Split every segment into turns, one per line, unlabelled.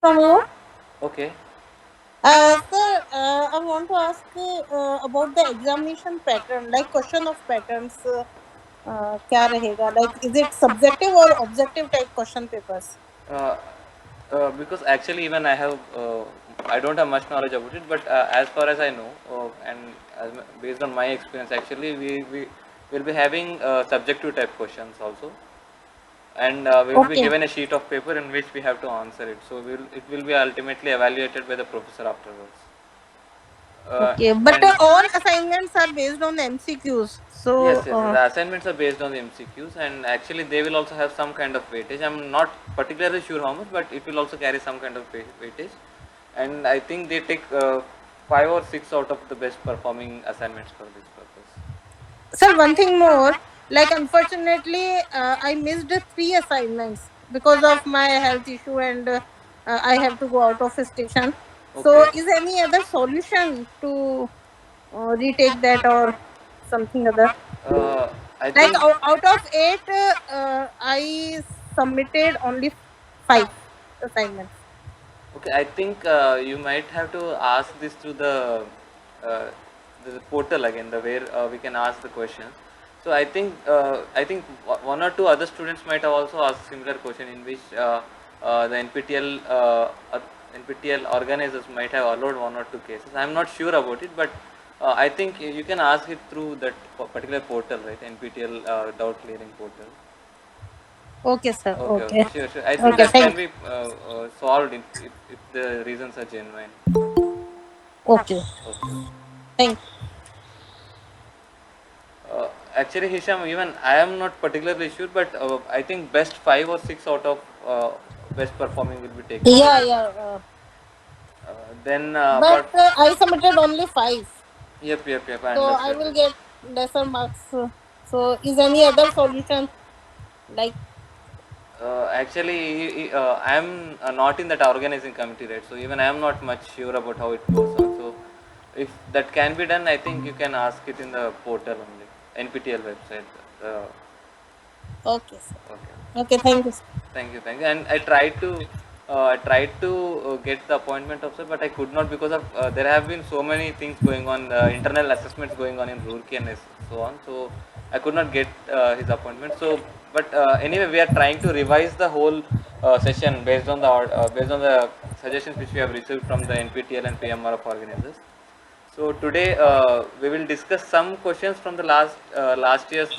From you.
Okay.
Sir, I want to ask about the examination pattern, like question of patterns. क्या रहेगा? Like, is it subjective or objective type question papers?
Uh, because actually even I don't have much knowledge about it, but as far as I know, and based on my experience, actually we will be having subjective type questions also, and we will be
Okay.
given a sheet of paper in which we have to answer it. So it will be ultimately evaluated by the professor afterwards.
Okay, but
And
all assignments are based on MCQs.
Yes,
So,
yes, the assignments are based on the MCQs, and actually they will also have some kind of weightage. I'm not particularly sure how much, but it will also carry some kind of weightage. And I think they take 5 or 6 out of the best performing assignments for this purpose.
sir, one thing more. Like, unfortunately, I missed three assignments because of my health issue, and I have to go out of station. So,
Okay.
is any other solution to retake that or something other?
Uh, I
Like,
think
out of eight, I submitted only five assignments.
Okay, I think you might have to ask this through uh, the portal again, the where we can ask the questions. So I think one or two other students might have also asked similar question in which the NPTL organizers might have allowed one or two cases. I'm not sure about it, but I think you can ask it through that particular portal, right? NPTL doubt clearing portal.
Okay, sir.
Okay,
Okay.
okay, sure, sure. I think
Okay,
that can
thank
be solved if the reasons are genuine.
Okay.
Okay, okay.
Thank
Actually, Hisham, even I am not particularly sure, but I think best 5 or 6 out of best performing will be taken. So,
Yeah, yeah.
then
But
apart,
I submitted only five.
yep, I
So I
understood
will
it.
get lesser marks. So is any other solution like?
Actually, I am not in that organizing committee, right? So even I am not much sure about how it goes on. So if that can be done, I think you can ask it in the portal only, NPTL website. Uh,
Okay, sir.
okay.
Okay, thank you, sir.
Thank you. And I tried to get the appointment of sir, but I could not because of there have been so many things going on, internal assessments going on in Roorkee and so on. So I could not get his appointment. So, but anyway, we are trying to revise the whole session based on the suggestions which we have received from the NPTL and PMR of organizers. So today we will discuss some questions from the last year's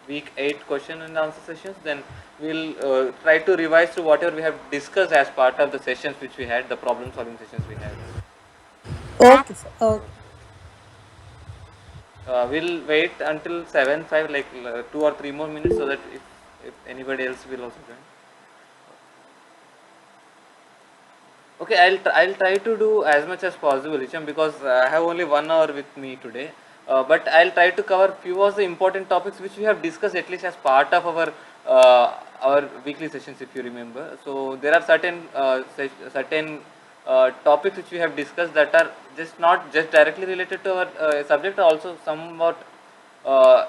week 8 question and answer sessions. Then we'll try to revise through whatever we have discussed as part of the sessions which we had, the problem solving sessions we had.
Okay, sir. Okay.
Okay. We'll wait until 7:05, like 2 or 3 more minutes, so that if anybody else will also join. Okay, I'll try to do as much as possible, Hisham, because I have only 1 hour with me today. But I'll try to cover few of the important topics which we have discussed at least as part of our weekly sessions, if you remember. So there are certain topics which we have discussed that are just not just directly related to our subject, also somewhat uh,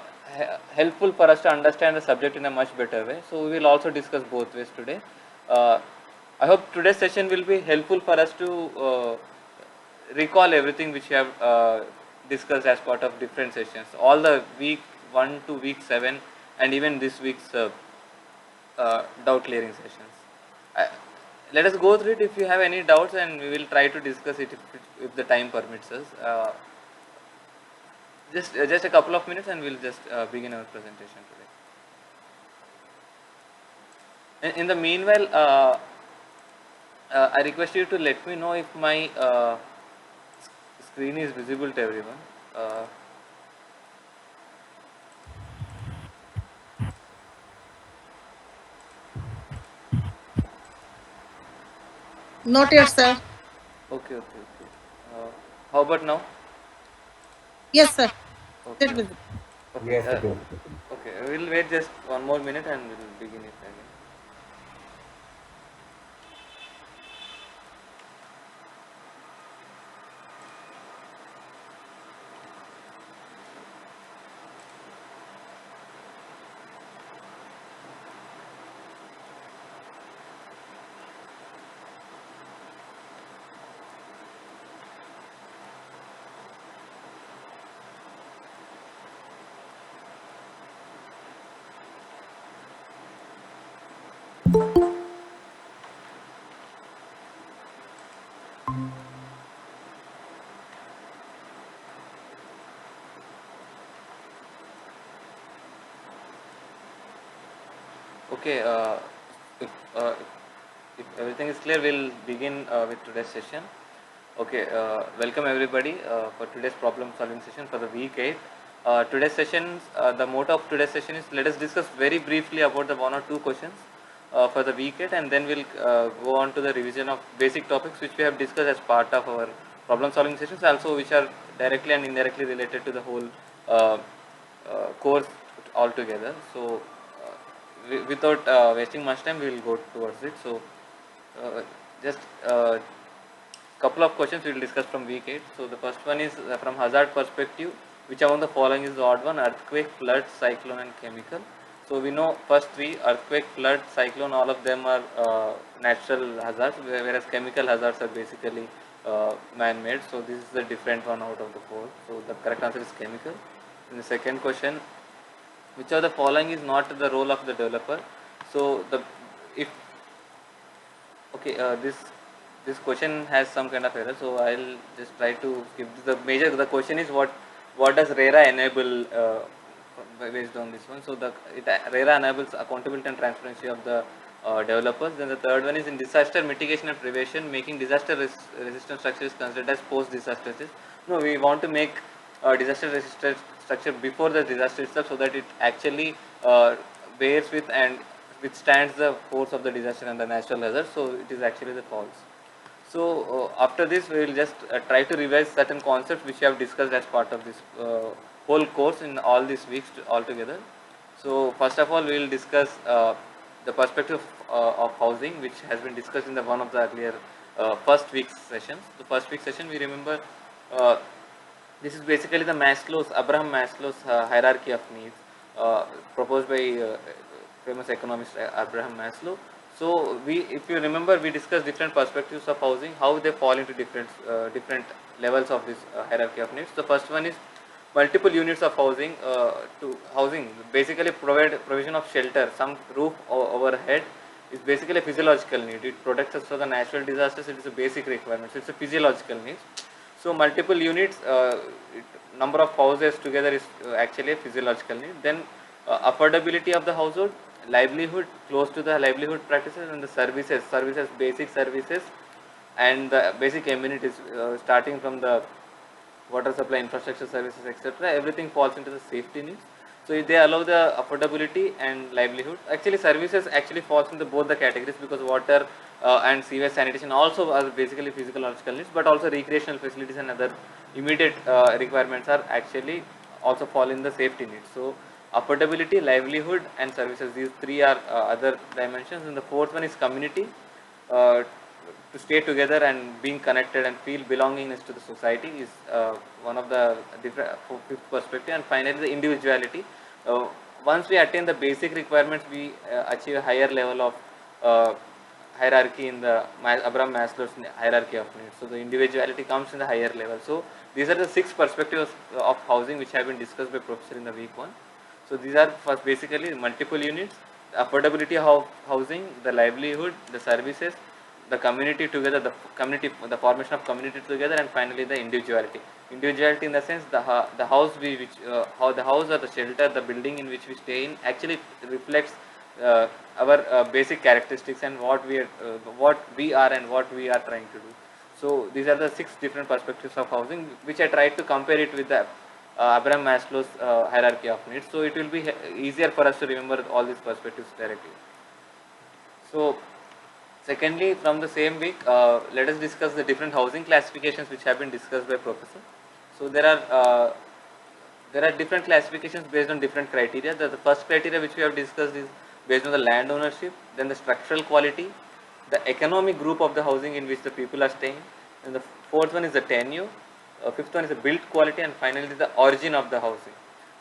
helpful for us to understand the subject in a much better way. So we will also discuss both ways today. Uh, I hope today's session will be helpful for us to recall everything which we have discussed as part of different sessions. All the week 1 to week 7, and even this week's doubt clearing sessions. Uh, Let us go through it if you have any doubts, and we will try to discuss it if the time permits us. Just a couple of minutes, and we'll just begin our presentation today. In the meanwhile, I request you to let me know if my screen is visible to everyone. Uh,
Not yet, sir.
okay. How about now?
Yes, sir. It
Okay,
will.
okay, okay. We'll wait just 1 more minute and we'll begin it again. Okay, if, uh, if everything is clear, we'll begin with today's session. Okay, welcome everybody for today's problem solving session for the week 8. Today's session, the motto of today's session is let us discuss very briefly about the one or two questions for the week 8, and then we'll go on to the revision of basic topics which we have discussed as part of our problem solving sessions, also which are directly and indirectly related to the whole uh, course altogether. So, without wasting much time, we will go towards it. So, just couple of questions we will discuss from week 8. So, the first one is from hazard perspective, which among the following is the odd one: earthquake, flood, cyclone, and chemical. So, we know first three: earthquake, flood, cyclone. All of them are natural hazards, whereas chemical hazards are basically man-made. So, this is the different one out of the four. So, the correct answer is chemical. In the second question, which of the following is not the role of the developer? So the if okay this question has some kind of error, so I'll just try to skip the major. The question is what does RERA enable based on this one. So the RERA enables accountability and transparency of the developers. Then the third one is in disaster mitigation and prevention, making disaster resistant structures considered as post disaster. No, we want to make disaster resistant structure before the disaster itself, so that it actually bears with and withstands the force of the disaster and the natural hazard. So it is actually the false. So after this, we will just try to revise certain concepts which we have discussed as part of this whole course in all these weeks altogether. So first of all, we will discuss the perspective of housing, which has been discussed in the one of the earlier first week's sessions. The first week session, we remember uh, this is basically the Abraham Maslow's hierarchy of needs, proposed by famous economist Abraham Maslow. So if you remember, we discussed different perspectives of housing, how they fall into different levels of this hierarchy of needs. The first one is multiple units of housing. To housing basically provide provision of shelter, some roof overhead is basically a physiological need. It protects us from the natural disasters. It is a basic requirement. So it's a physiological need. So multiple units, number of houses together is actually a physiological need. Then affordability of the household, livelihood, close to the livelihood practices, and the services, basic services, and the basic amenities, starting from the water supply, infrastructure services, etc. Everything falls into the safety needs. So they allow the affordability and livelihood. Actually, services actually falls into both the categories, because water and sewage sanitation also are basically physiological needs, but also recreational facilities and other immediate requirements are actually also fall in the safety needs. So affordability, livelihood, and services. These three are other dimensions, and the fourth one is community. Uh, to stay together and being connected and feel belongingness to the society is one of the different fifth perspective. And finally, the individuality. Uh, Once we attain the basic requirements, we achieve a higher level of uh, hierarchy in the Abraham Maslow's hierarchy of needs. So the individuality comes in the higher level. So these are the six perspectives of housing which have been discussed by professor in the week 1. So these are first basically multiple units, the affordability of housing, the livelihood, the services, the community together, the formation of community together, and finally the individuality. Individuality in the sense the house how the house or the shelter, the building in which we stay in actually reflects our basic characteristics and what we are and what we are trying to do. So these are the six different perspectives of housing, which I tried to compare it with the Abraham Maslow's hierarchy of needs. So it will be easier for us to remember all these perspectives directly. So secondly, from the same week, let us discuss the different housing classifications which have been discussed by professor. So there are different classifications based on different criteria. The first criteria which we have discussed is based on the land ownership, then the structural quality, the economic group of the housing in which the people are staying, and the fourth one is the tenure, fifth one is the built quality, and finally the origin of the housing.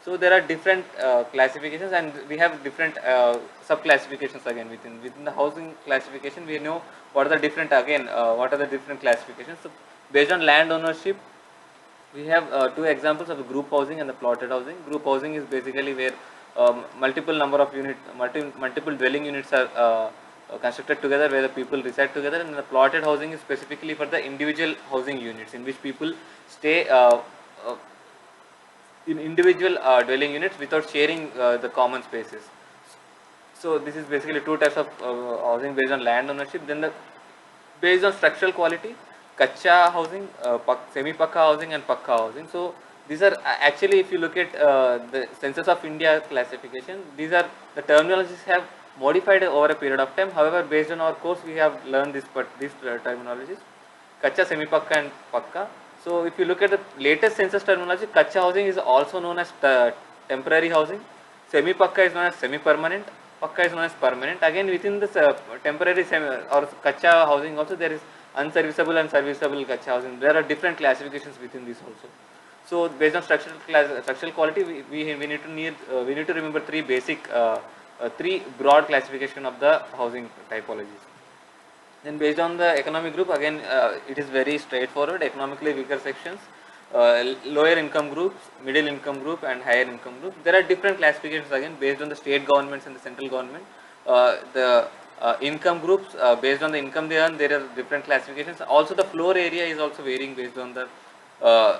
So there are different classifications, and we have different sub classifications again within the housing classification. We know what are the different what are the different classifications. So based on land ownership, we have two examples of the group housing and the plotted housing. Group housing is basically where multiple number of multiple dwelling units are constructed together where the people reside together, and the plotted housing is specifically for the individual housing units in which people stay uh, in individual dwelling units without sharing the common spaces. So this is basically two types of housing based on land ownership. Then the based on structural quality, kacha housing, semi-pakka housing, and pakka housing. So these are actually, if you look at the Census of India classification, these are the terminologies have modified over a period of time. However, based on our course, we have learned this, but these terminologies, kacha, semi-pakka, and pakka. So if you look at the latest census terminology, kacha housing is also known as temporary housing. Semi-pakka is known as semi-permanent. Pakka is known as permanent. Again, within this temporary or kacha housing also, there is unserviceable and serviceable kacha housing. There are different classifications within this also. So based on structural quality, we need to remember three broad classification of the housing typologies. Then based on the economic group, again it is very straightforward. Economically weaker sections, lower income groups, middle income group, and higher income group. There are different classifications again based on the state governments and the central government. The income groups, based on the income they earn, there are different classifications. Also the floor area is also varying uh,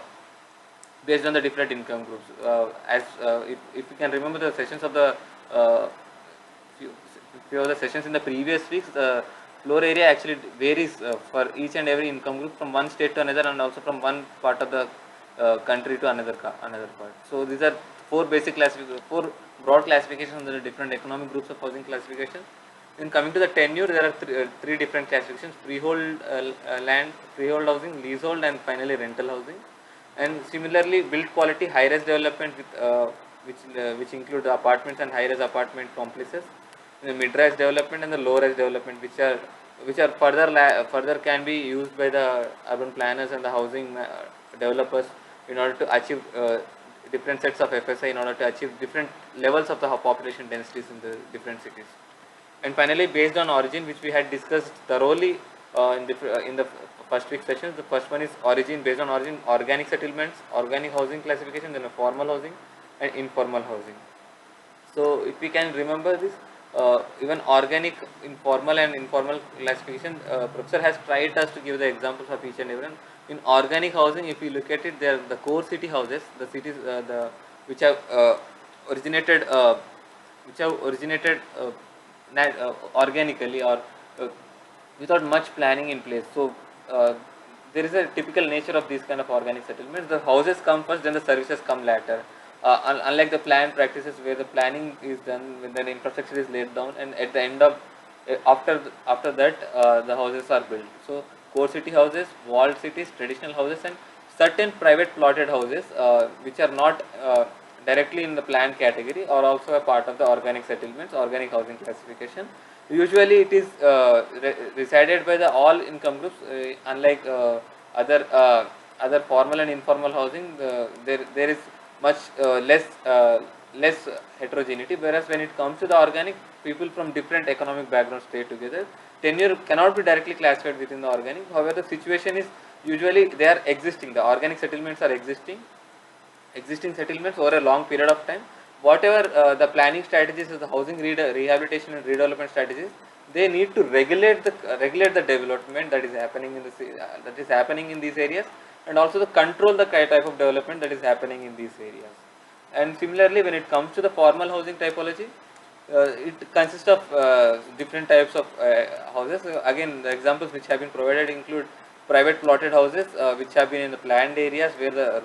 based on the different income groups. If you can remember the sessions of the uh, few of the sessions in the previous weeks, the floor area actually varies for each and every income group from one state to another, and also from one part of the country to another part. So these are four broad classifications under the different economic groups of housing classification. Then coming to the tenure, there are three different classifications: freehold land, freehold housing, leasehold, and finally rental housing. And similarly, built quality high-rise development which include the apartments and high-rise apartment complexes, the mid-rise development and the low-rise development, which are further can be used by the urban planners and the housing developers in order to achieve different sets of FSI, in order to achieve different levels of the population densities in the different cities. And finally, based on origin, which we had discussed thoroughly in the first week sessions. The first one is origin. Based on origin, organic settlements, organic housing classification, then a formal housing and informal housing. So if we can remember this, even organic, informal and informal classification, professor has tried us to give the examples of each and every one. In organic housing, if you look at it, there are the core city houses, the cities which have originated which have originated organically, or without much planning in place. So there is a typical nature of these kind of organic settlements. The houses come first, then the services come later. Unlike the planned practices where the planning is done, when the infrastructure is laid down, and at the end of after that the houses are built. So core city houses, walled cities, traditional houses, and certain private plotted houses which are not directly in the planned category, or also a part of the organic settlements, organic housing classification. Usually it is resided by the all income groups, unlike other other formal and informal housing. There is much less heterogeneity, whereas when it comes to the organic, people from different economic backgrounds stay together. Tenure cannot be directly classified within the organic. However, the situation is usually they are existing. The organic settlements are existing settlements over a long period of time. Whatever the planning strategies, the housing rehabilitation and redevelopment strategies, they need to regulate the development that is happening in these areas, and also the control the type of development that is happening in these areas. And similarly, when it comes to the formal housing typology, it consists of different types of houses. Again, the examples which have been provided include private plotted houses which have been in the planned areas where the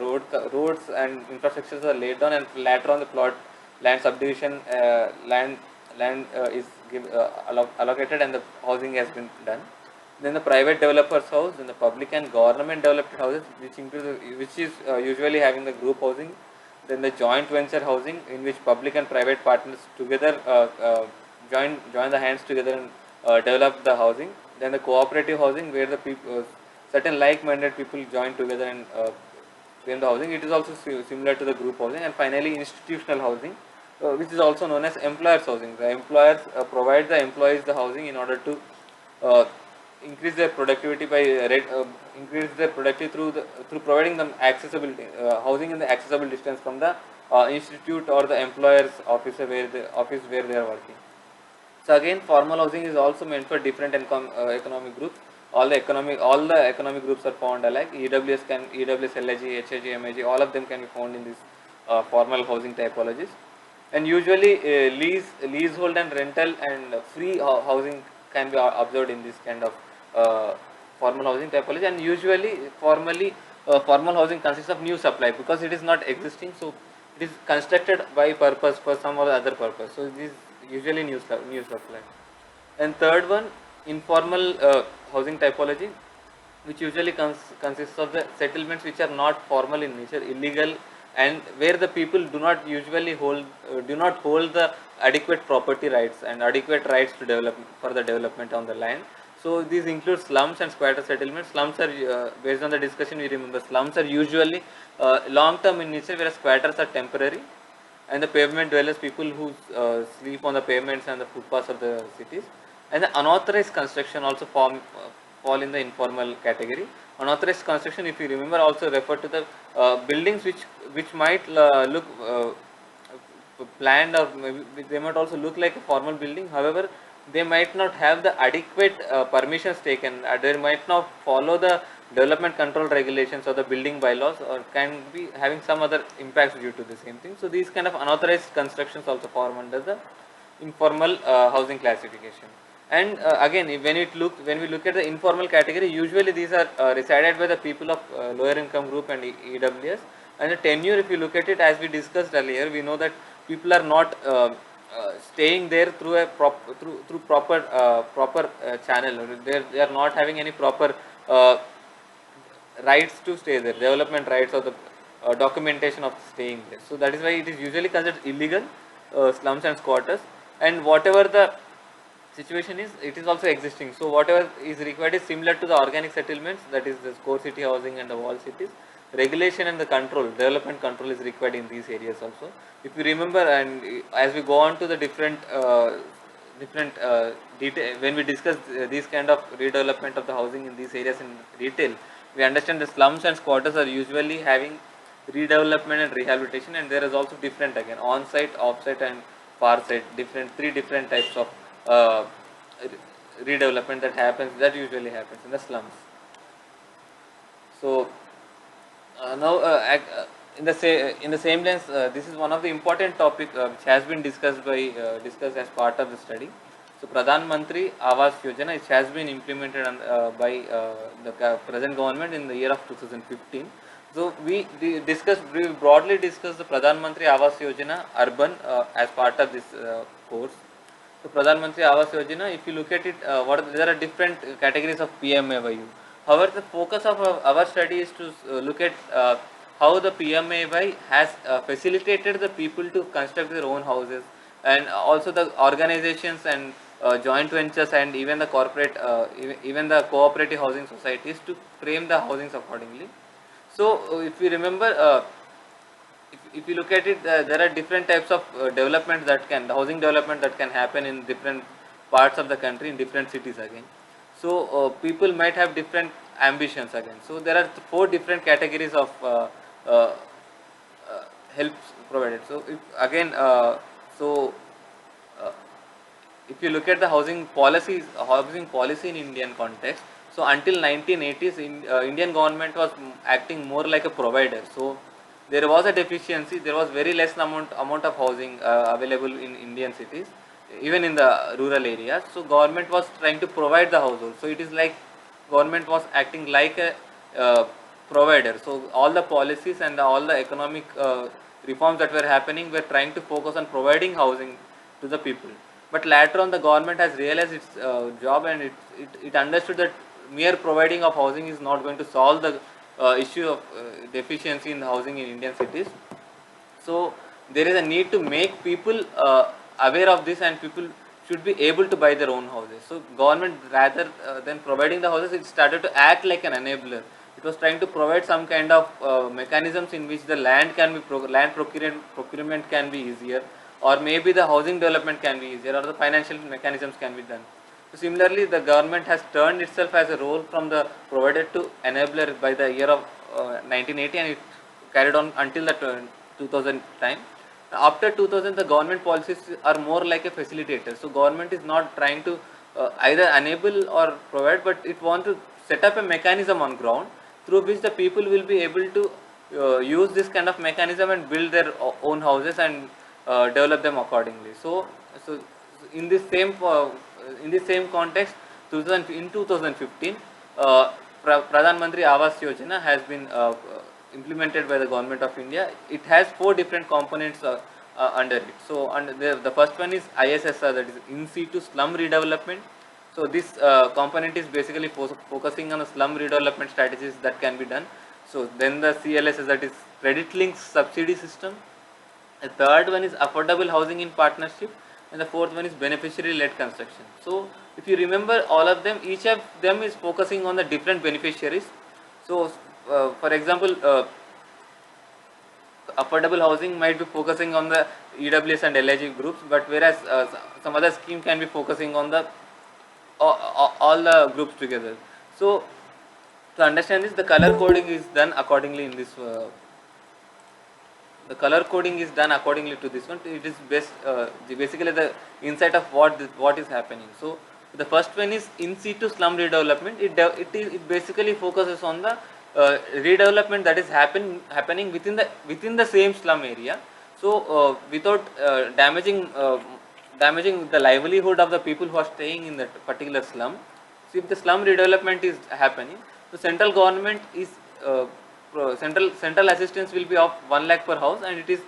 roads and infrastructures are laid down, and later on the land subdivision land is allocated and the housing has been done. Then the private developers house, then the public and government developed houses, which is usually having the group housing. Then the joint venture housing, in which public and private partners together join the hands together and develop the housing. Then the cooperative housing, where the people certain like-minded people join together and claim the housing. It is also similar to the group housing. And finally, institutional housing, which is also known as employers housing. The employers provide the employees the housing in order to uh, increase their productivity by increase their productivity through providing them accessibility housing in the accessible distance from the institute or the employer's office where they are working. So again, formal housing is also meant for different economic groups. All the economic groups are found alike. EWS, LIG, HIG, MIG, all of them can be found in this formal housing typologies. And usually, leasehold and rental and free housing can be observed in this kind of uh, formal housing typology. And usually, formal housing consists of new supply because it is not existing. So it is constructed by purpose for some or other purpose. So this is usually new supply. And third one, informal housing typology, which usually consists of the settlements which are not formal in nature, illegal, and where the people do not hold the adequate property rights and adequate rights to develop for the development on the land. So these include slums and squatter settlements. Slums are based on the discussion we remember. Slums are usually long term in nature, whereas squatters are temporary, and the pavement dwellers, people who sleep on the pavements and the footpaths of the cities. And the unauthorized construction also fall in the informal category. Unauthorized construction, if you remember, also refer to the buildings which might look planned, or maybe they might also look like a formal building. However, they might not have the adequate permissions taken. They might not follow the development control regulations or the building bylaws, or can be having some other impacts due to the same thing. So these kind of unauthorized constructions also form under the informal housing classification. And again, when we look at the informal category, usually these are resided by the people of lower income group and EWS. And the tenure, if you look at it, as we discussed earlier, we know that people are not staying there through a through proper channel. They are not having any proper uh, rights to stay there, development rights, or the documentation of staying there. So that is why it is usually considered illegal, slums and squatters. And whatever the situation is, it is also existing. So whatever is required is similar to the organic settlements, that is the core city housing and the wall cities. Regulation and the control, development control is required in these areas also. If you remember, and as we go on to the different detail, when we discuss these kind of redevelopment of the housing in these areas in detail, we understand the slums and squatters are usually having redevelopment and rehabilitation, and there is also different again on-site, off-site, and far-site, three different types of uh, redevelopment that usually happens in the slums. So now, in the same lens, this is one of the important topic which has been discussed as part of the study. So, Pradhan Mantri Awas Yojana, which has been implemented by the present government in the year of 2015. So, we broadly discussed the Pradhan Mantri Awas Yojana urban as part of this course. So Pradhan Mantri Awas Yojana, if you look at it, there are different categories of PMAY. However, the focus of our study is to look at how the PMAY has facilitated the people to construct their own houses, and also the organizations and joint ventures, and even the corporate, even the cooperative housing societies to frame the housings accordingly. So if you remember, if you look at it, there are different types of the housing development that can happen in different parts of the country, in different cities again. So people might have different ambitions again. So there are four different categories of uh, helps provided. So if again, uh, if you look at the housing policy in Indian context, so until 1980s, Indian government was acting more like a provider. So there was a deficiency. There was very less amount of housing available in Indian cities, even in the rural areas. So government was trying to provide the household. So it is like government was acting like a provider. So all the policies and all the economic reforms that were happening were trying to focus on providing housing to the people. But later on, the government has realized its job, and it understood that mere providing of housing is not going to solve the issue of deficiency in housing in Indian cities. So there is a need to make people aware of this, and people should be able to buy their own houses. So government, rather than providing the houses, it started to act like an enabler. It was trying to provide some kind of mechanisms in which the land procurement can be easier, or maybe the housing development can be easier, or the financial mechanisms can be done. So similarly, the government has turned itself as a role from the provider to enabler by the year of 1980, and it carried on until the 2000 time. After 2000, the government policies are more like a facilitator. So government is not trying to either enable or provide, but it wants to set up a mechanism on ground through which the people will be able to use this kind of mechanism and build their own houses and develop them accordingly. So in this same context, 2015, Pradhan Mantri Awas Yojana has been implemented by the government of India. It has 4 different components under it. So under the first one is ISSR, that is in situ slum redevelopment. So this component is basically focusing on the slum redevelopment strategies that can be done. So then the CLSS, that is credit linked subsidy system. The third one is affordable housing in partnership, and the fourth one is beneficiary led construction. So if you remember all of them, each of them is focusing on the different beneficiaries. So for example, affordable housing might be focusing on the EWS and LIG groups, but whereas some other scheme can be focusing on the all the groups together. So to understand this, the color coding is done accordingly in this. The color coding is done accordingly to this one. It is basically the insight of what is happening. So the first one is in situ slum redevelopment. It basically focuses on the redevelopment that is happening within the same slum area. So without damaging the livelihood of the people who are staying in that particular slum. So if the slum redevelopment is happening, the central government is central assistance will be of 1 lakh per house, and it is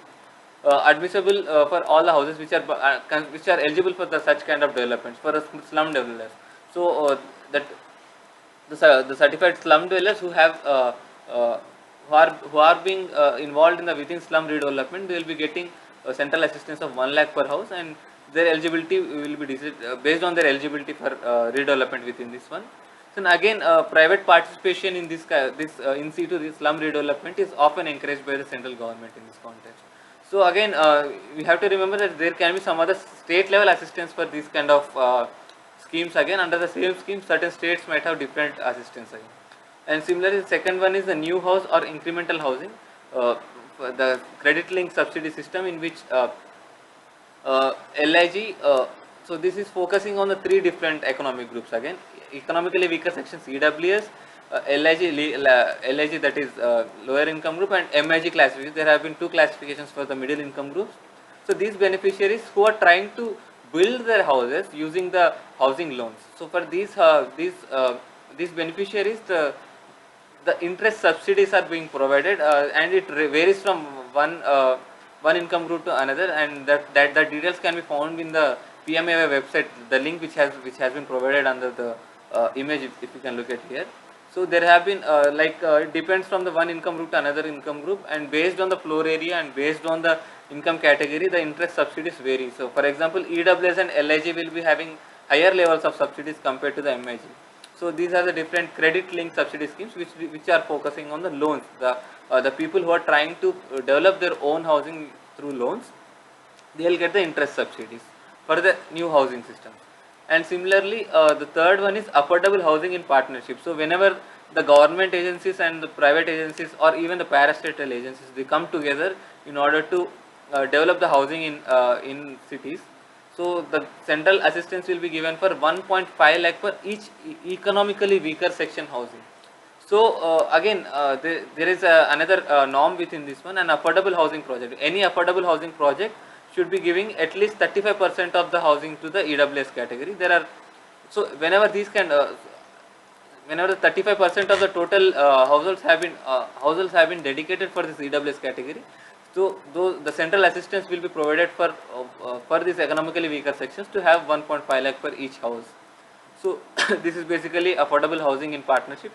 admissible for all the houses which are eligible for the such kind of developments for the slum dwellers. So that the certified slum dwellers who have who are being involved in the within slum redevelopment, they will be getting central assistance of 1 lakh per house, and their eligibility will be based on their eligibility for redevelopment within this one. So again, private participation in this in situ this slum redevelopment is often encouraged by the central government in this context. So again, we have to remember that there can be some other state level assistance for these kind of schemes. Again, under the same scheme, certain states might have different assistance again. And similarly, the second one is the new house or incremental housing, the credit link subsidy system, in which LIG. So this is focusing on the 3 different economic groups again. Economically weaker sections, EWS, LIG, that is lower income group, and MIG classification. There have been 2 classifications for the middle income groups. So these beneficiaries who are trying to build their houses using the housing loans. So for these beneficiaries, the interest subsidies are being provided, and it varies from one income group to another, and that the details can be found in the PMAY website, the link which has been provided under the image, if you can look at here. So there have been it depends from the one income group to another income group, and based on the floor area and based on the income category, the interest subsidies vary. So for example, EWS and LIG will be having higher levels of subsidies compared to the MIG. So these are the different credit linked subsidy schemes which are focusing on the loans. The people who are trying to develop their own housing through loans, they will get the interest subsidies for the new housing systems. And similarly, the third one is affordable housing in partnership. So whenever the government agencies and the private agencies, or even the parastatal agencies, they come together in order to develop the housing in cities. So the central assistance will be given for 1.5 lakh for each economically weaker section housing. So again, there is another norm within this one, an affordable housing project. Any affordable housing project should be giving at least 35% of the housing to the EWS category. There are, so whenever these whenever the 35% of the total households have been dedicated for this EWS category, so the central assistance will be provided for these economically weaker sections to have 1.5 lakh per each house. So this is basically affordable housing in partnership.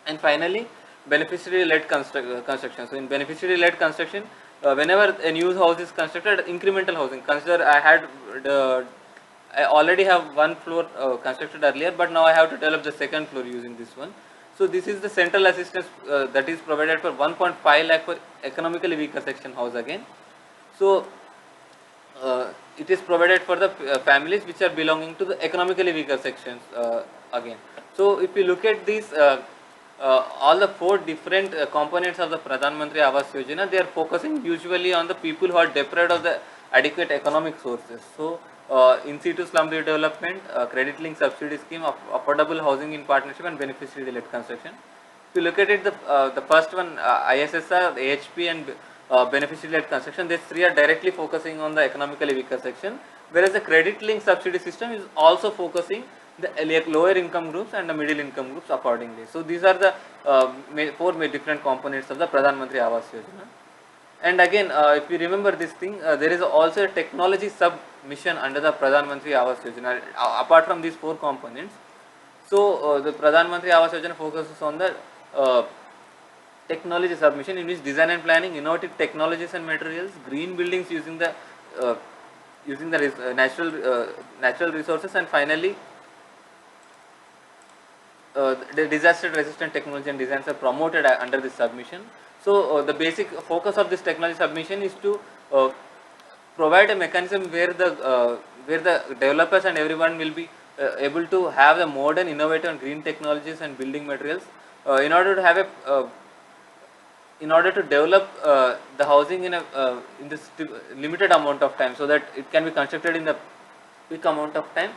And finally, beneficiary-led construction. So in beneficiary-led construction, whenever a new house is constructed, incremental housing. Consider I already have one floor constructed earlier, but now I have to develop the second floor using this one. So this is the central assistance that is provided for 1.5 lakh for economically weaker section house again. So it is provided for the families which are belonging to the economically weaker sections again. So if you look at these all the four different components of the Pradhan Mantri Awas Yojana, they are focusing usually on the people who are deprived of the adequate economic sources. So, in situ slum redevelopment, credit link subsidy scheme, affordable housing in partnership, and beneficiary led construction. If you look at it, the first one, ISSR, AHP, and beneficiary led construction, these three are directly focusing on the economically weaker section, whereas the credit link subsidy system is also focusing the lower income groups and the middle income groups accordingly. So these are the four different components of the Pradhan Mantri Awas Yojana. And again, if you remember this thing, there is also a technology sub mission under the Pradhan Mantri Awas Yojana, apart from these four components. So the Pradhan Mantri Awas Yojana focuses on the technology submission, in which design and planning, innovative technologies and materials, green buildings using the natural resources, and finally the disaster resistant technology and designs are promoted under this submission. So the basic focus of this technology submission is to provide a mechanism where the developers and everyone will be able to have the modern, innovative and green technologies and building materials in order to have a in order to develop the housing in this limited amount of time, so that it can be constructed in the quick amount of time.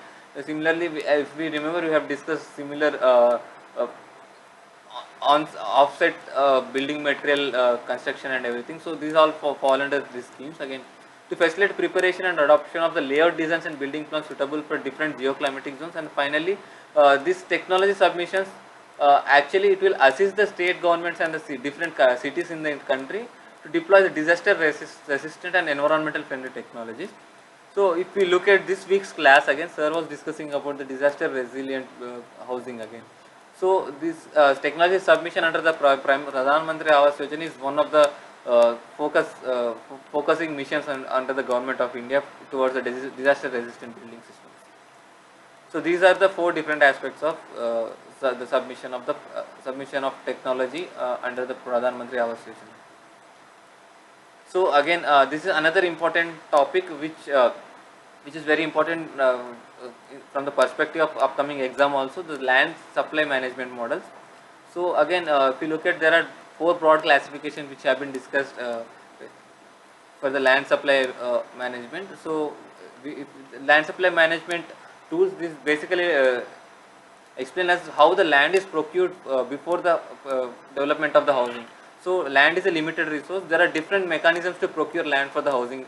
Similarly, if we remember, we have discussed similar on offset building material construction and everything. So these all fall under these schemes. Again, to facilitate preparation and adoption of the layout designs and building plans suitable for different geoclimatic zones. And finally, this technology submissions, actually it will assist the state governments and the different cities in the country to deploy the disaster resistant and environmental friendly technologies. So if we look at this week's class, again sir was discussing about the disaster resilient housing again. So this technology submission under the Pradhan Mantri Awas Yojana is one of the focusing missions under the government of India towards the disaster resistant building systems. So these are the four different aspects of the submission of technology under the Pradhan Mantri Awas Yojana. So again, this is another important topic which is very important from the perspective of upcoming exam also, the land supply management models. So again, if you look at, there are four broad classifications which have been discussed for the land supply management. So land supply management tools, this basically explain as how the land is procured before the development of the housing. So land is a limited resource. There are different mechanisms to procure land for the housing,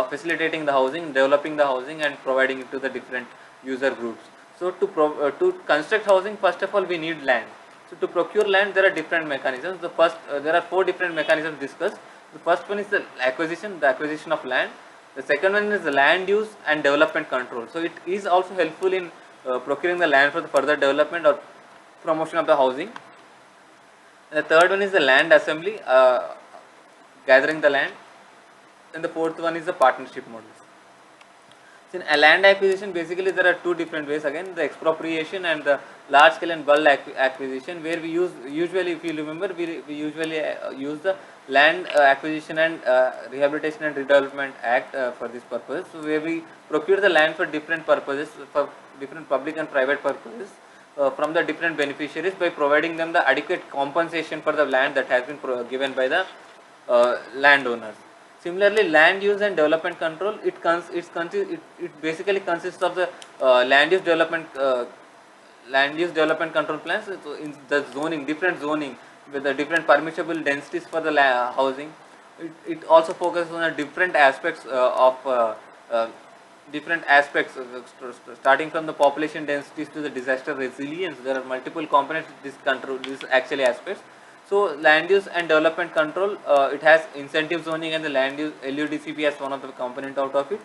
facilitating the housing, developing the housing and providing it to the different user groups. So to construct housing, first of all we need land. So to procure land, there are different mechanisms. The first, there are four different mechanisms discussed. The first one is the acquisition of land. The second one is the land use and development control. So it is also helpful in procuring the land for the further development or promotion of the housing. And the third one is the land assembly, gathering the land. And the fourth one is the partnership models. So in a land acquisition, basically there are two different ways again, the expropriation and the large scale and bulk acquisition, where we usually, if you remember, we usually use the land acquisition and rehabilitation and redevelopment act for this purpose. So where we procure the land for different purposes, for different public and private purposes from the different beneficiaries, by providing them the adequate compensation for the land that has been given by the landowners. Similarly, land use and development control, it basically consists of the land use development control plans. So in the zoning, different zoning with the different permissible densities for the housing. It also focuses on different aspects starting from the population densities to the disaster resilience. There are multiple components this control, these actually aspects. So land use and development control, it has incentive zoning and the land use LUDCP as one of the component out of it.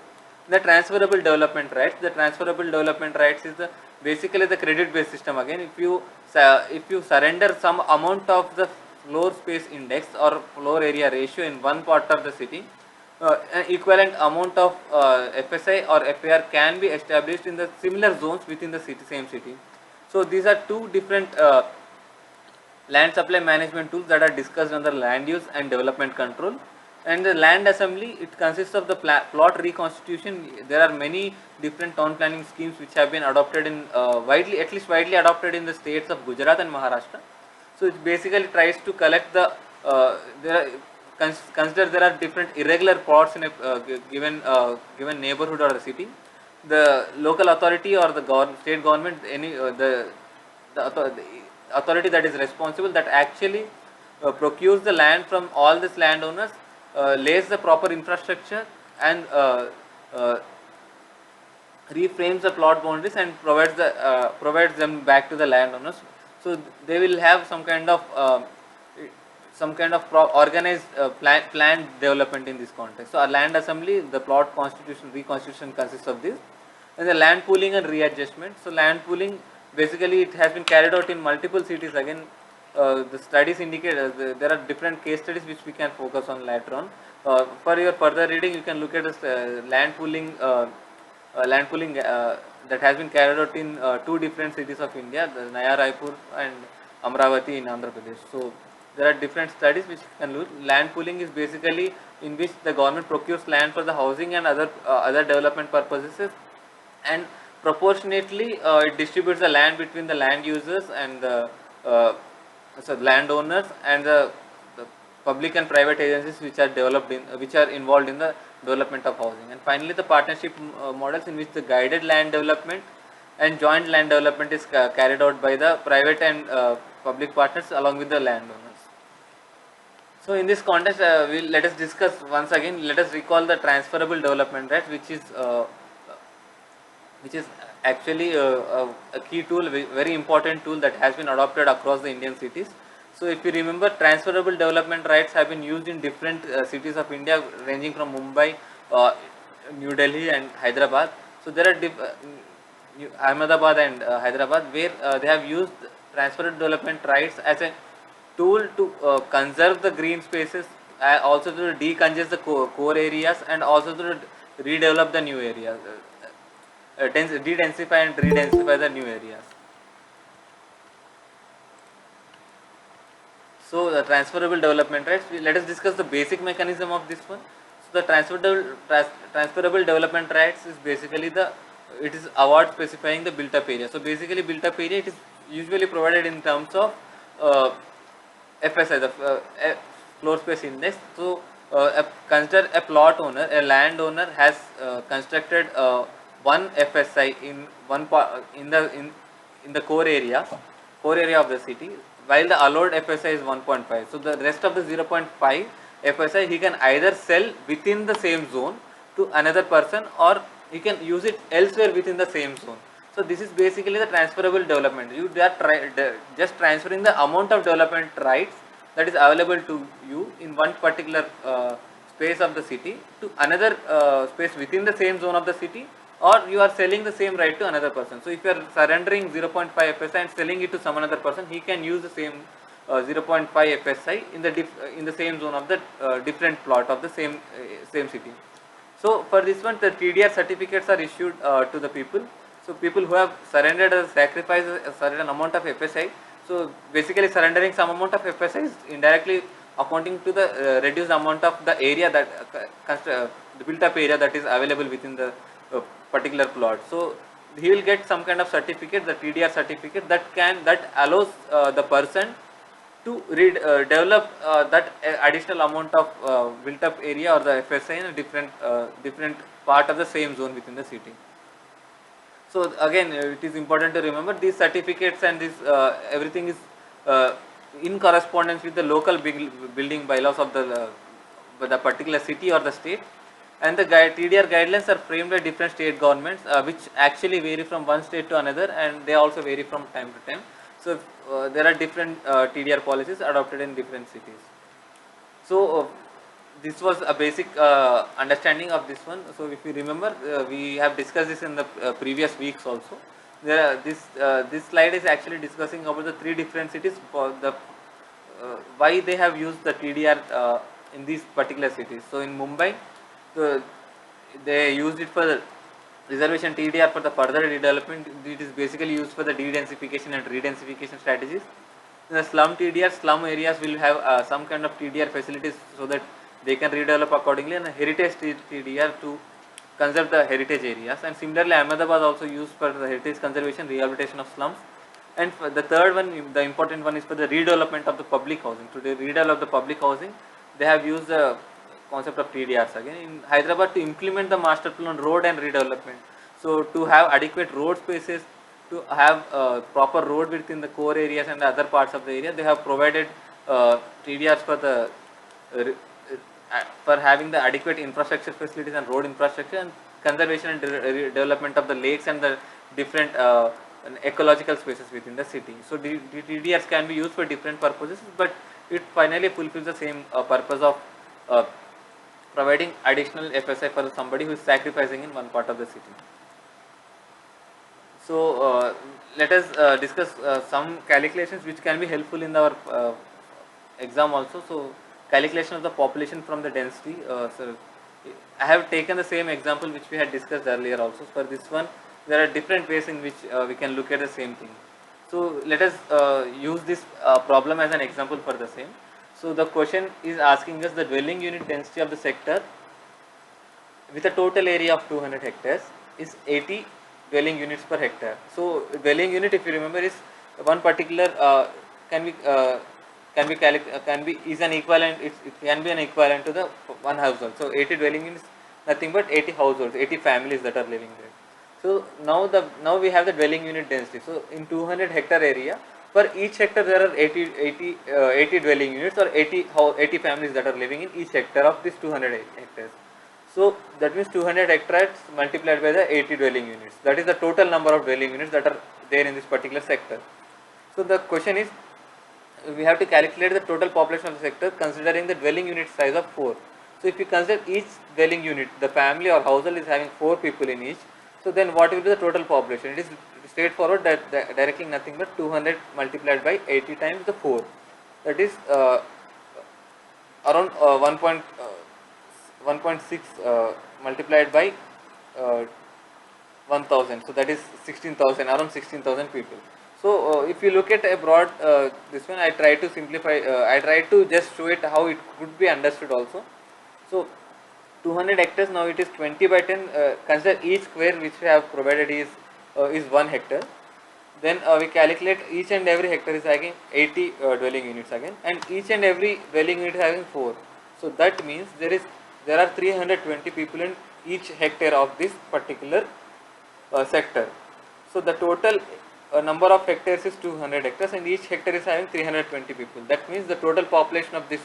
The transferable development rights. The transferable development rights is basically the credit based system. Again, if you surrender some amount of the floor space index or floor area ratio in one part of the city, an equivalent amount of FSI or FAR can be established in the similar zones within the same city. So these are two different land supply management tools that are discussed under land use and development control. And the land assembly, it consists of the plot reconstitution. There are many different town planning schemes which have been adopted in widely adopted in the states of Gujarat and Maharashtra. So it basically tries to collect the there are, consider there are different irregular plots in a given neighborhood or a city. The local authority or the state government, any the authority that is responsible, that actually procures the land from all these landowners, lays the proper infrastructure, and uh, reframes the plot boundaries and provides them back to the landowners. So they will have some kind of organized planned development in this context. So a land assembly, the plot constitution, reconstitution consists of this, and the land pooling and readjustment. So land pooling, basically it has been carried out in multiple cities. Again, the studies indicate there are different case studies which we can focus on later on. For your further reading, you can look at this land pooling that has been carried out in two different cities of India, the Naya Raipur and Amravati in Andhra Pradesh. So there are different studies which can look. Land pooling is basically in which the government procures land for the housing and other development purposes, and proportionately it distributes the land between the land users and the landowners and the public and private agencies which are involved in the development of housing. And finally, the partnership models, in which the guided land development and joint land development is carried out by the private and public partners along with the landowners. So in this context, let us discuss once again. Let us recall the transferable development rights, which is actually a key tool, very important tool that has been adopted across the Indian cities. So if you remember, transferable development rights have been used in different cities of India, ranging from Mumbai, New Delhi and Hyderabad. So there are Ahmedabad and Hyderabad, where they have used transferable development rights as a tool to conserve the green spaces, also to decongest the core areas, and also to redevelop the new areas, de-densify and redensify the new areas. So the transferable development rights, let us discuss the basic mechanism of this one. So the transferable development rights is basically it is award specifying the built up area. So basically built up area, it is usually provided in terms of FSI, the floor space index. So consider a plot owner, a landowner has constructed one FSI in one part in the core area of the city, while the allowed FSI is 1.5. So the rest of the 0.5 FSI he can either sell within the same zone to another person, or he can use it elsewhere within the same zone. So this is basically the transferable development. You are just transferring the amount of development rights that is available to you in one particular space of the city to another space within the same zone of the city, or you are selling the same right to another person. So if you are surrendering 0.5 FSI and selling it to some another person, he can use the same 0.5 FSI in the same zone of the different plot of the same city. So for this one, the TDR certificates are issued to the people. So people who have surrendered or sacrificed a certain amount of FSI. So basically surrendering some amount of FSI is indirectly accounting to the reduced amount of the area that the built up area that is available within the particular plot. So he will get some kind of certificate, the TDR certificate, that allows the person to develop that additional amount of built up area or the FSI in a different part of the same zone within the city. So again, it is important to remember these certificates and this everything is in correspondence with the local building bylaws of the particular city or the state, and the TDR guidelines are framed by different state governments, which actually vary from one state to another, and they also vary from time to time. So there are different TDR policies adopted in different cities. So this was a basic understanding of this one. So if you remember, we have discussed this in the previous weeks also. This slide is actually discussing about the three different cities for the why they have used the TDR in these particular cities. So in Mumbai, they used it for the reservation TDR for the further redevelopment. It is basically used for the de-densification and redensification strategies. In the slum TDR, slum areas will have some kind of TDR facilities so that they can redevelop accordingly, and a heritage TDR to conserve the heritage areas. And similarly, Ahmedabad also used for the heritage conservation, rehabilitation of slums. And for the third one, the important one is for the redevelopment of the public housing. To redevelop the public housing, they have used the concept of TDRs again in Hyderabad to implement the master plan on road and redevelopment. So to have adequate road spaces, to have proper road width in the core areas and the other parts of the area, they have provided TDRs for the for having the adequate infrastructure facilities and road infrastructure, and conservation and development of the lakes and the different ecological spaces within the city. So TDRs can be used for different purposes, but it finally fulfills the same purpose of uh, providing additional FSI for somebody who is sacrificing in one part of the city. So let us discuss some calculations which can be helpful in our exam also. So calculation of the population from the density. So I have taken the same example which we had discussed earlier also. For this one, there are different ways in which we can look at the same thing. So let us use this problem as an example for the same. So the question is asking us the dwelling unit density of the sector with a total area of 200 hectares is 80 dwelling units per hectare. So dwelling unit, if you remember, is one particular can be is an equivalent. It can be an equivalent to the one household. So 80 dwelling units, nothing but 80 households, 80 families that are living there. So now we have the dwelling unit density. So in 200 hectare area, for each hectare there are 80 dwelling units or 80 families that are living in each hectare of this 200 hectares. So that means 200 hectares multiplied by the 80 dwelling units. That is the total number of dwelling units that are there in this particular sector. So the question is, we have to calculate the total population of the sector considering the dwelling unit size of 4. So if you consider each dwelling unit, the family or household is having 4 people in each. So then what will be the total population? It is straightforward, that directly nothing but 200 multiplied by 80 times the 4. That is around 1.6 multiplied by uh, 1000. So that is 16,000, around 16,000 people. So if you look at a broad this one, I try to simplify, I try to just show it how it could be understood also. So 200 hectares, now it is 20 by 10, consider each square which we have provided is 1 hectare. Then we calculate each and every hectare is having 80 dwelling units again, and each and every dwelling unit is having 4. So that means there are 320 people in each hectare of this particular sector. So the total number of hectares is 200 hectares, and each hectare is having 320 people. That means the total population of this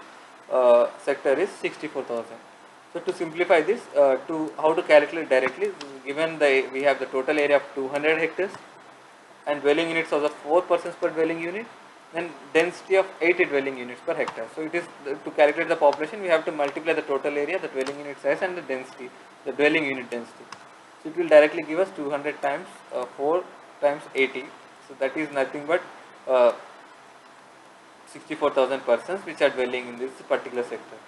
sector is 64,000. So to simplify this, to how to calculate directly, given we have the total area of 200 hectares and dwelling units of the 4 persons per dwelling unit, and density of 80 dwelling units per hectare. So it is to calculate the population, we have to multiply the total area, the dwelling unit size, and the density, the dwelling unit density. So it will directly give us 200 times 4 times 80. So that is nothing but 64,000 persons which are dwelling in this particular sector.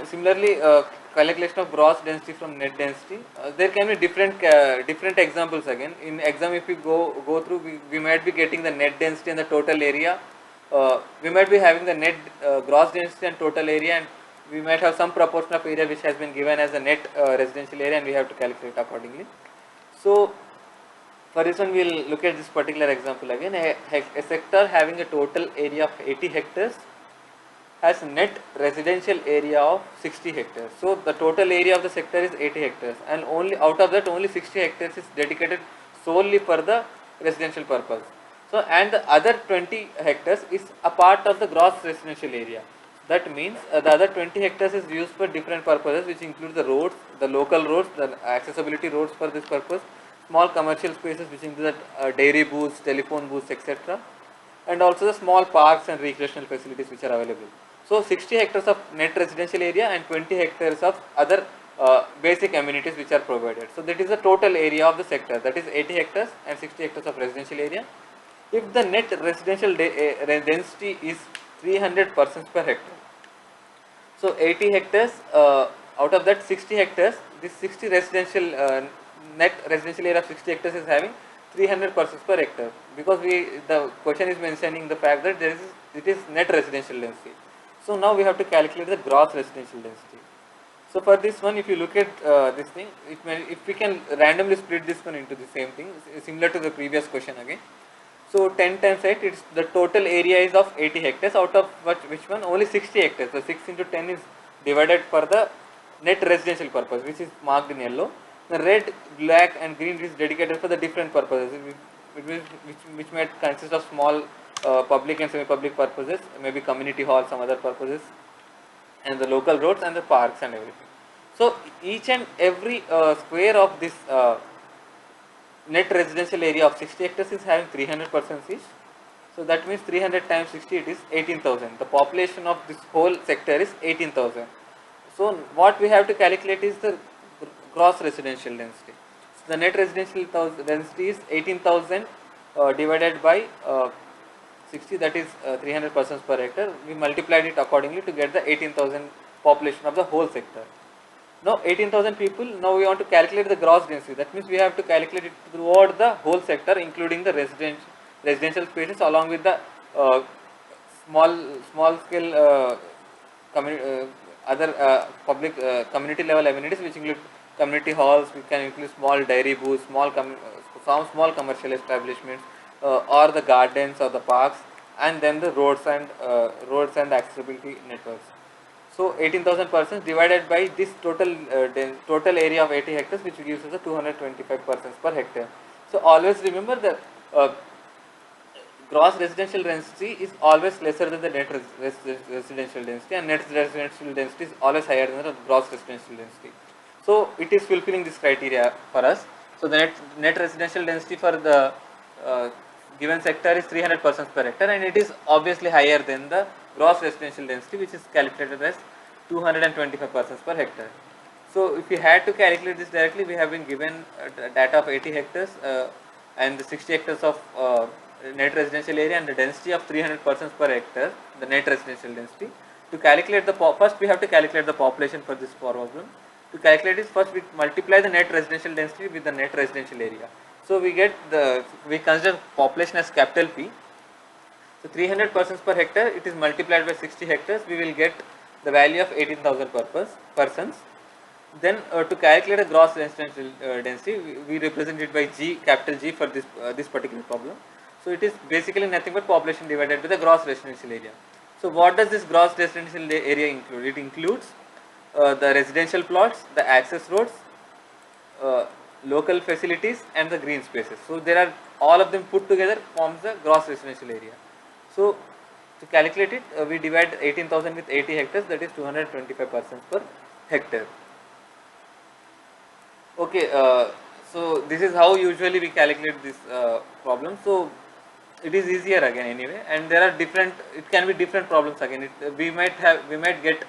Similarly, calculation of gross density from net density. There can be different examples again. In exam, if we go through, we might be getting the net density and the total area. We might be having the net gross density and total area, and we might have some proportion of area which has been given as a net residential area, and we have to calculate accordingly. So for this one, we will look at this particular example again. A sector having a total area of 80 hectares has net residential area of 60 hectares. So the total area of the sector is 80 hectares, and only out of that only 60 hectares is dedicated solely for the residential purpose. So and the other 20 hectares is a part of the gross residential area. That means the other 20 hectares is used for different purposes, which include the roads, the local roads, the accessibility roads for this purpose, small commercial spaces which include dairy booths, telephone booths, etc., and also the small parks and recreational facilities which are available. So 60 hectares of net residential area and 20 hectares of other basic amenities which are provided. So that is the total area of the sector, that is 80 hectares and 60 hectares of residential area. If the net residential density is 300 persons per hectare, so 80 hectares, out of that 60 hectares, this 60 residential net residential area of 60 hectares is having 300 persons per hectare, because the question is mentioning the fact that it is net residential density. So now we have to calculate the gross residential density. So for this one, if you look at this thing, if we can randomly split this one into the same thing, similar to the previous question again. So 10 times 8, it's the total area is of 80 hectares, out of which one only 60 hectares. So 6 into 10 is divided for the net residential purpose, which is marked in yellow. The red, black and green is dedicated for the different purposes, which might consist of small public and semi-public purposes, maybe community hall, some other purposes, and the local roads and the parks and everything. So each and every square of this net residential area of 60 hectares is having 300% each. So that means 300 times 60, it is 18,000. The population of this whole sector is 18,000. So what we have to calculate is the gross residential density. So the net residential density is 18,000 divided by 60, that is 300 persons per hectare. We multiplied it accordingly to get the 18,000 population of the whole sector. Now 18,000 people, now we want to calculate the gross density. That means we have to calculate it throughout the whole sector, including the residential spaces, along with the small scale other public community level amenities, which include community halls. We can include small dairy booths, some small commercial establishments, or the gardens or the parks, and then the roads and accessibility networks. So 18,000 persons divided by this total area of 80 hectares, which gives us a 225 persons per hectare. So always remember that gross residential density is always lesser than the net residential density, and net residential density is always higher than the gross residential density. So it is fulfilling this criteria for us. So the net residential density for the given sector is 300 persons per hectare, and it is obviously higher than the gross residential density, which is calculated as 225 persons per hectare. So if we had to calculate this directly, we have been given data of 80 hectares and the 60 hectares of net residential area and the density of 300 persons per hectare, the net residential density. To calculate the first we have to calculate the population for this problem. To calculate it, first we multiply the net residential density with the net residential area. So we consider population as capital P. So 300 persons per hectare, it is multiplied by 60 hectares, we will get the value of 18,000 persons. Then to calculate a gross residential density, we represent it by G, capital G, for this particular problem. So it is basically nothing but population divided by the gross residential area. So what does this gross residential area include? It includes the residential plots, the access roads, local facilities, and the green spaces. So there are all of them put together forms the gross residential area. So to calculate it, we divide 18,000 with 80 hectares, that is 225 persons per hectare. Okay, so this is how usually we calculate this problem. So it is easier again anyway, and there are it can be different problems again. We might get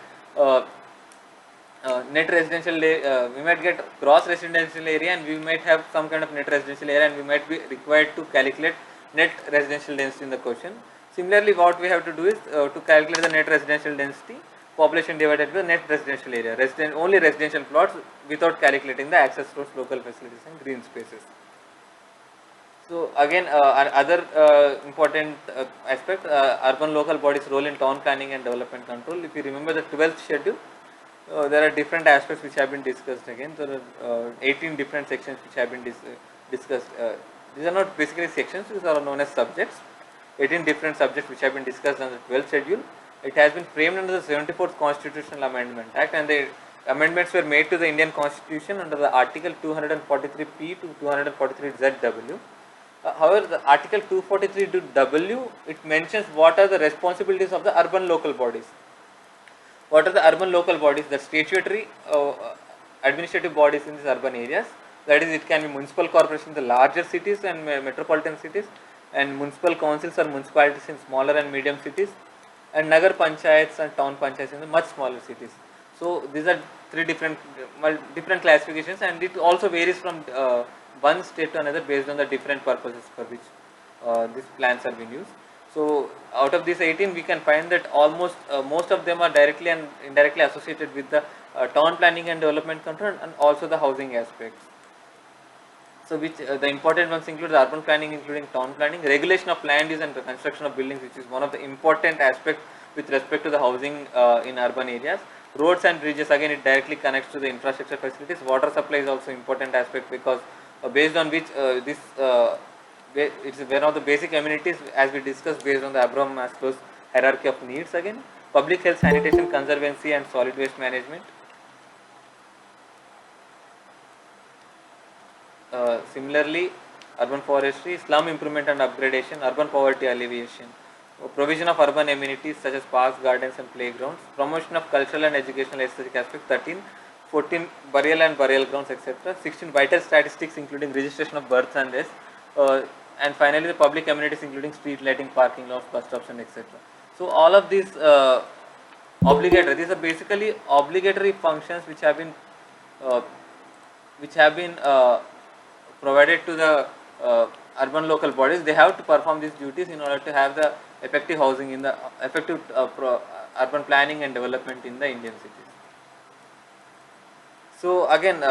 net residential, we might get gross residential area, and we might have some kind of net residential area, and we might be required to calculate net residential density in the question. Similarly, what we have to do is to calculate the net residential density, population divided by the net residential area, only residential plots, without calculating the access roads, local facilities, and green spaces. So again, other important aspect, urban local bodies' role in town planning and development control. If you remember the 12th schedule, there are different aspects which have been discussed again. There are 18 different sections which have been discussed. These are not basically sections, these are known as subjects. 18 different subjects which have been discussed on the 12th schedule. It has been framed under the 74th Constitutional Amendment Act, and the amendments were made to the Indian Constitution under the Article 243P to 243ZW. However, the Article 243W, it mentions what are the responsibilities of the urban local bodies. What are the urban local bodies? The statutory administrative bodies in these urban areas. That is, it can be municipal corporations in the larger cities and metropolitan cities, and municipal councils or municipalities in smaller and medium cities, and nagar panchayats and town panchayats in the much smaller cities. So these are three different classifications, and it also varies from one state to another based on the different purposes for which these plans are being used. So out of these 18, we can find that almost most of them are directly and indirectly associated with the town planning and development control, and also the housing aspects. So which the important ones include the urban planning, including town planning, regulation of land use and the construction of buildings, which is one of the important aspects with respect to the housing in urban areas. Roads and bridges, again it directly connects to the infrastructure facilities. Water supply is also important aspect, because based on which it's one of the basic amenities, as we discussed, based on the Abraham Maslow's hierarchy of needs. Again, public health, sanitation, conservancy and solid waste management. Similarly, urban forestry, slum improvement and upgradation, urban poverty alleviation, provision of urban amenities such as parks, gardens and playgrounds, promotion of cultural and educational aesthetic aspects, 13, 14, burial and burial grounds, etc. 16, vital statistics including registration of births and deaths, and finally the public amenities including street lighting, parking lots, bus stops and etc. So all of these obligatory, these are basically obligatory functions uh, which have been provided to the urban local bodies. They have to perform these duties in order to have the effective housing in the effective urban planning and development in the Indian cities. So again,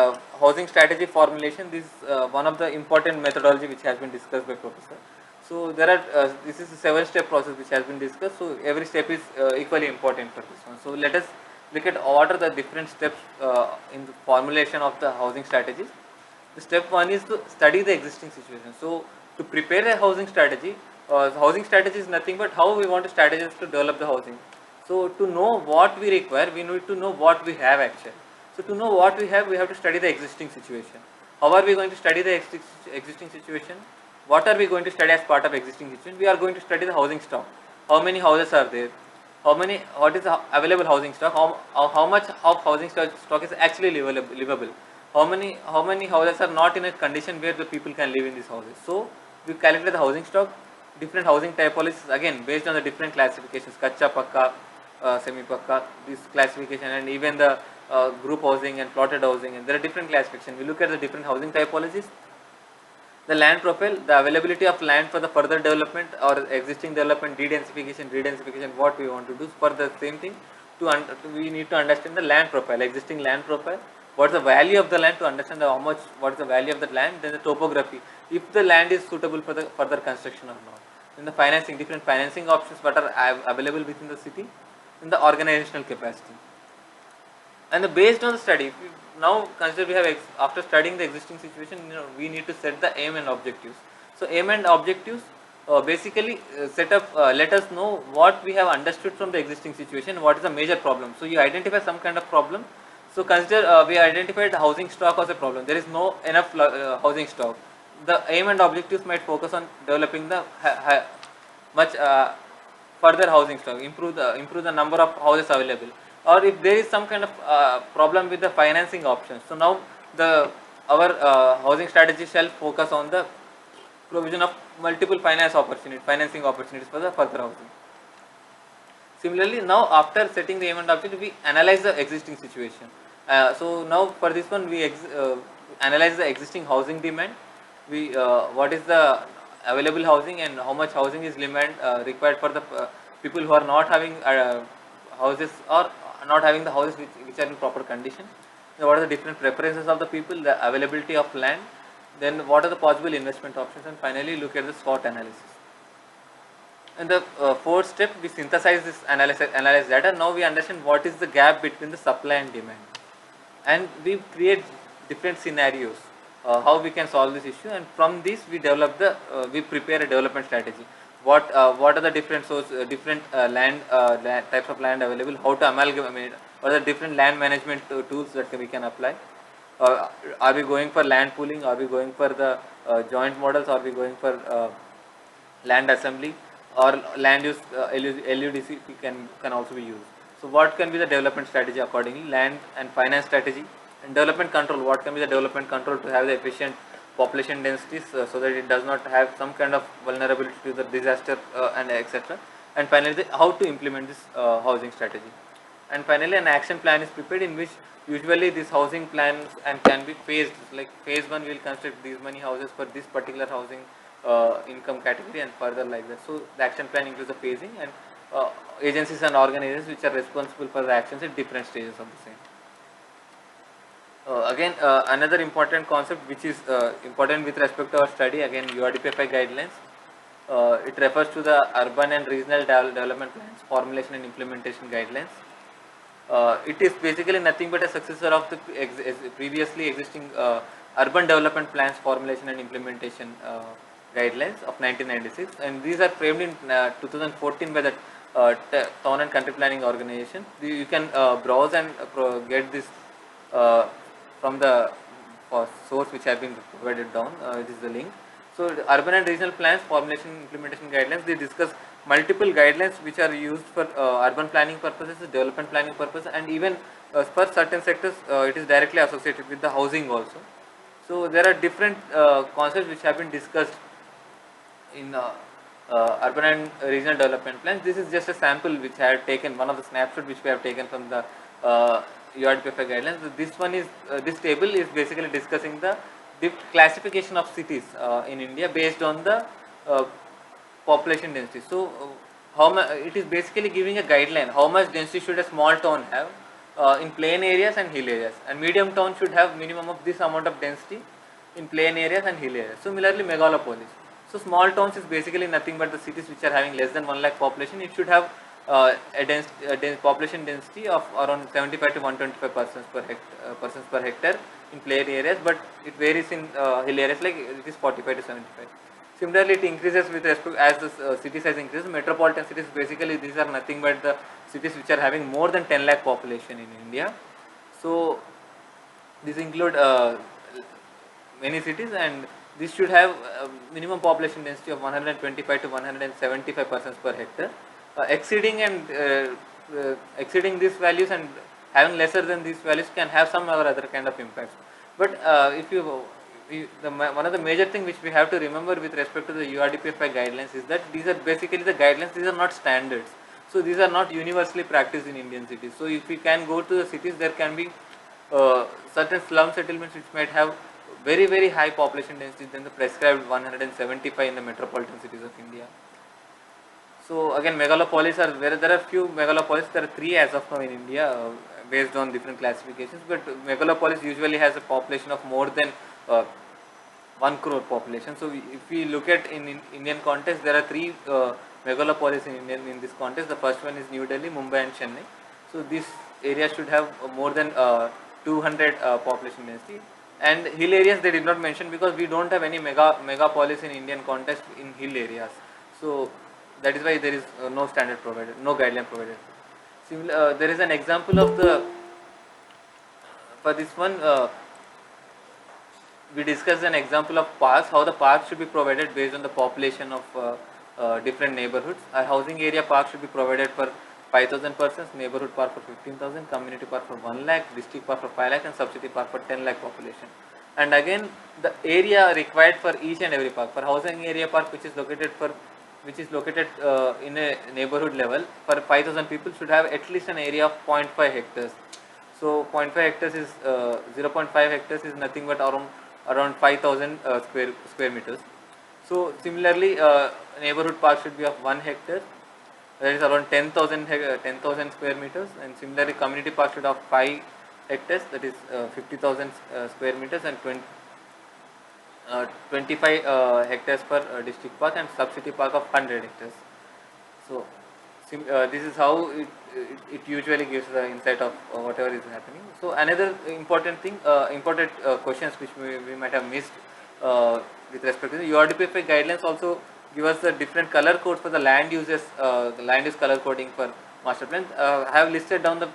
housing strategy formulation. This is one of the important methodology which has been discussed by Professor. So there are this is a 7-step process which has been discussed. So every step is equally important for this one. So let us look at what are the different steps in the formulation of the housing strategies. The step one is to study the existing situation. So to prepare a housing strategy is nothing but how we want to strategize to develop the housing. So to know what we require, we need to know what we have actually. So to know what we have to study the existing situation. How are we going to study the existing situation? What are we going to study as part of existing situation? We are going to study the housing stock. How many houses are there? What is the available housing stock? How much of housing stock is actually livable? How many houses are not in a condition where the people can live in these houses? So we calculate the housing stock, different housing typologies, again based on the different classifications, kacha, pakka, semi pakka, this classification, and even the group housing and plotted housing, and there are different classifications. We look at the different housing typologies, the land profile, the availability of land for the further development or existing development, redensification, what we want to do for the same thing. We need to understand the land profile, existing land profile, what is the value of the land, to understand what is the value of the land, then the topography, if the land is suitable for the further construction or not. Then the financing, different financing options what are available within the city, then the organizational capacity. And based on the study, if we now consider we have after studying the existing situation, we need to set the aim and objectives. So aim and objectives basically let us know what we have understood from the existing situation, what is the major problem. So you identify some kind of problem. So consider we identified the housing stock as a problem. There is no enough housing stock. The aim and objectives might focus on developing the much further housing stock, improve the number of houses available, or if there is some kind of problem with the financing options. So now our housing strategy shall focus on the provision of multiple financing opportunities for the further housing. Similarly, now after setting the aim and objective, we analyze the existing situation. So now for this one, we analyze the existing housing demand. What is the available housing and how much housing is required for the people who are not having houses, or not having the houses which are in proper condition. So what are the different preferences of the people, the availability of land, then what are the possible investment options, and finally look at the SWOT analysis. In the fourth step, we synthesize this analyze data. Now we understand what is the gap between the supply and demand, and we create different scenarios how we can solve this issue, and from this we we prepare a development strategy. What are the different land types of land available? How to amalgamate? What are the different land management tools that we can apply? Are we going for land pooling? Are we going for the joint models? Are we going for land assembly, or land use LUDC can also be used? So what can be the development strategy accordingly? Land and finance strategy, and development control. What can be the development control to have the efficient population densities so that it does not have some kind of vulnerability to the disaster and etc. And finally, how to implement this housing strategy. And finally, an action plan is prepared, in which usually these housing plans and can be phased. Like phase 1 will construct these many houses for this particular housing income category, and further like that. So the action plan includes the phasing, and agencies and organizations which are responsible for the actions at different stages of the same. Again, another important concept which is important with respect to our study, again URDPFI guidelines. It refers to the urban and regional development plans, formulation and implementation guidelines. It is basically nothing but a successor of the previously existing urban development plans formulation and implementation guidelines of 1996, and these are framed in 2014 by the Town and Country Planning Organization. You can browse and get this uh, from the source which have been provided down. It is the link. So the urban and regional plans formulation implementation guidelines, they discuss multiple guidelines which are used for urban planning purposes, development planning purposes, and even for certain sectors it is directly associated with the housing also. So there are different concepts which have been discussed in urban and regional development plans. This is just a sample which I have taken, one of the snapshot which we have taken from the URDPFI guidelines. This one is, this table is basically discussing the classification of cities in India based on the population density. So it is basically giving a guideline, how much density should a small town have in plain areas and hill areas, and medium town should have minimum of this amount of density in plain areas and hill areas. Similarly, megalopolis. So small towns is basically nothing but the cities which are having less than 1 lakh population. It should have a population density of around 75 to 125 persons per hectare in plain areas, but it varies in hill areas, like it is 45 to 75. Similarly, it increases with respect as the city size increases. Metropolitan cities, basically these are nothing but the cities which are having more than 10 lakh population in India. So these include many cities, and this should have minimum population density of 125 to 175 persons per hectare. Exceeding these values and having lesser than these values can have some other kind of impacts. But if you one of the major thing which we have to remember with respect to the URDPFI guidelines is that these are basically the guidelines, these are not standards. So these are not universally practiced in Indian cities. So if we can go to the cities, there can be certain slum settlements which might have very high population density than the prescribed 175 in the metropolitan cities of India. So again, megalopolis are there are few megalopolis. There are 3 as of now in India, based on different classifications. But megalopolis usually has a population of more than 1 crore population. So if we look at in Indian context, there are 3 megalopolis in this context. The first one is New Delhi, Mumbai, and Chennai. So this area should have more than 200 population density. And hill areas they did not mention because we don't have any megapolis in Indian context in hill areas. So that is why there is no standard provided, no guideline provided. There is an example of the, for this one we discussed an example of parks, how the parks should be provided based on the population of different neighborhoods. A housing area park should be provided for 5,000 persons, neighborhood park for 15,000, community park for 1 lakh, district park for 5 lakh, and subsidy park for 10 lakh population. And again, the area required for each and every park, for housing area park which is located in a neighborhood level, for 5,000 people should have at least an area of 0.5 hectares. So 0.5 hectares is 0.5 hectares is nothing but around 5,000 square meters. So similarly, neighborhood park should be of 1 hectare, that is around 10,000 square meters, and similarly community park should have 5 hectares, that is 50,000 square meters, and 25 hectares per district park, and subcity park of 100 hectares. So this is how it usually gives the insight of whatever is happening. So another important thing, important questions which we might have missed with respect to the URDPFI guidelines also give us the different color codes for the land uses, land use color coding for master plans. I have listed down the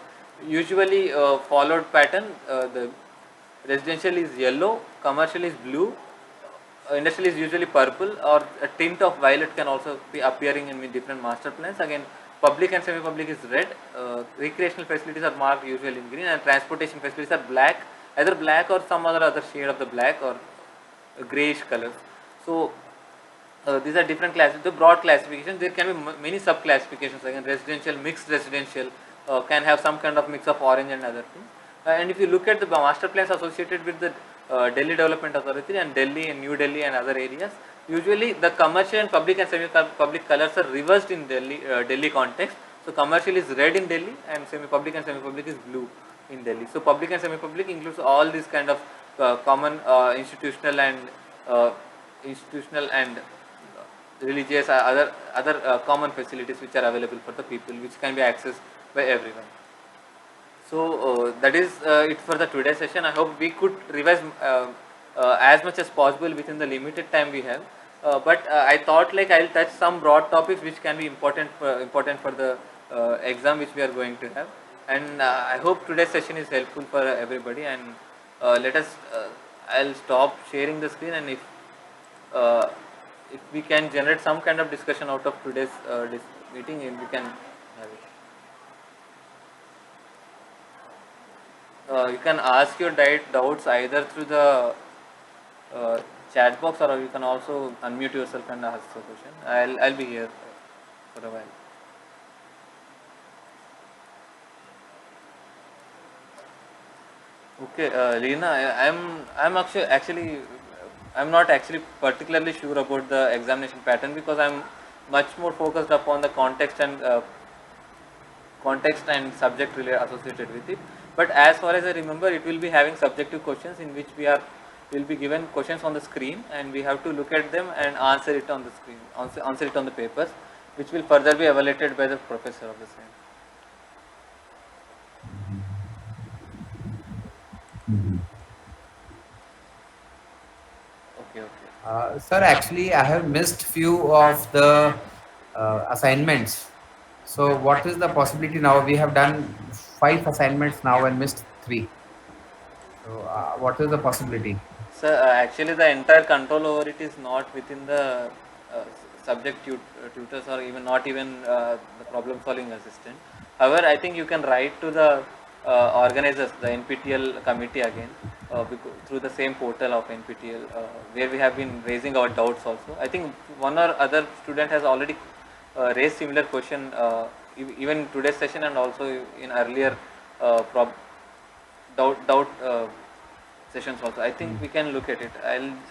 usually followed pattern. The residential is yellow, commercial is blue, industrial is usually purple, or a tint of violet can also be appearing in different master plans. Again, public and semi-public is red, recreational facilities are marked usually in green, and transportation facilities are black, either black or some other shade of the black or greyish colors. So these are different classes. The broad classification, there can be many sub classifications. Again, residential, mixed residential can have some kind of mix of orange and other things. And if you look at the master plans associated with the Delhi Development Authority and Delhi and New Delhi and other areas, usually the commercial and public and semi-public colors are reversed in Delhi context. So commercial is red in Delhi, and semi-public is blue in Delhi. So public and semi-public includes all these kind of common institutional and religious other common facilities which are available for the people, which can be accessed by everyone. So that is it for the today session. I hope we could revise as much as possible within the limited time we have. But I thought like I'll touch some broad topics which can be important for the exam which we are going to have. And I hope today's session is helpful for everybody. And let us. I'll stop sharing the screen, and uh, if we can generate some kind of discussion out of today's meeting, we can have it. You can ask your doubts either through the chat box, or you can also unmute yourself and ask the question. I'll be here for a while. Okay, Leena, I'm actually I'm not actually particularly sure about the examination pattern, because I'm much more focused upon the context and subject related associated with it. But as far as I remember, it will be having subjective questions in which will be given questions on the screen, and we have to look at them and answer it on the screen, answer it on the papers, which will further be evaluated by the professor of the same. Okay, okay.
Sir, actually, I have missed few of the assignments. So, what is the possibility now? We have done 5 assignments now and missed 3. So, what is the possibility?
So actually, the entire control over it is not within the tutors, or even not even the problem solving assistant. However, I think you can write to the organizers, the NPTEL committee again, through the same portal of NPTEL, where we have been raising our doubts also. I think one or other student has already raised similar question even in today's session, and also in earlier uh, prob- doubt sessions also. I think we can look at it.